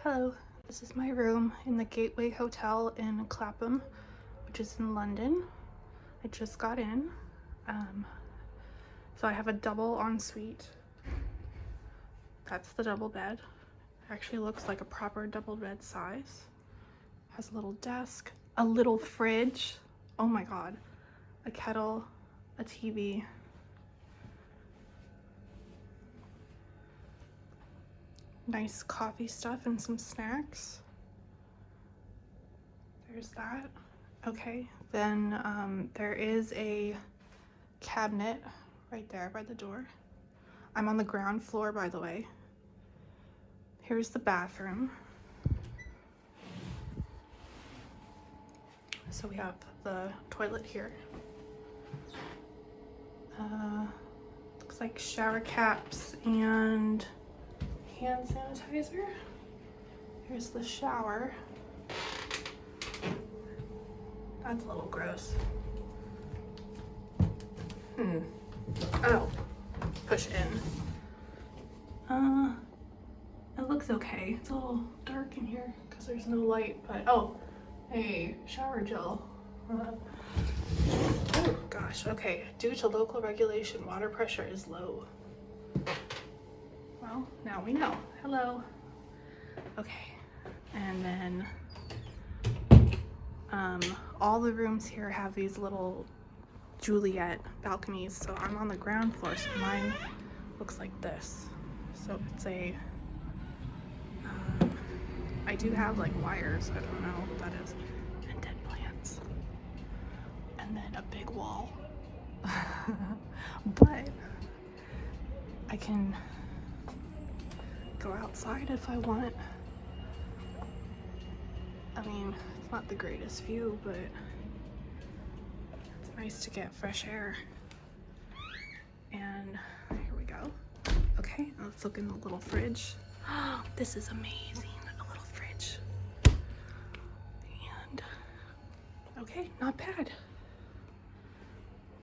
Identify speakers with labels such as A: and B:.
A: Hello, this is my room in the Gateway Hotel in Clapham, which is in London. I just got in. So I have a double ensuite. That's the double bed. It actually looks like a proper double bed size. Has a little desk, a little fridge. Oh my god. A kettle, a TV. Nice coffee stuff and some snacks. There's that. Okay, then there is a cabinet right there by the door. I'm on the ground floor, by the way. Here's the bathroom. So we have the toilet here. Looks like shower caps and hand sanitizer. Here's the shower. That's a little gross. Oh, push in. It looks okay. It's a little dark in here because there's no light, but oh, hey, shower gel. Oh gosh, okay. Due to local regulation, water pressure is low. Well, now we know. Hello. Okay, and then all the rooms here have these little Juliet balconies, so I'm on the ground floor, so mine looks like this. So it's a I do have like wires, I don't know what that is, and dead plants, and then a big wall. But I can go outside if I want. I mean, it's not the greatest view, but it's nice to get fresh air. And here we go. Okay, let's look in the little fridge. This is amazing, a little fridge. And okay, not bad.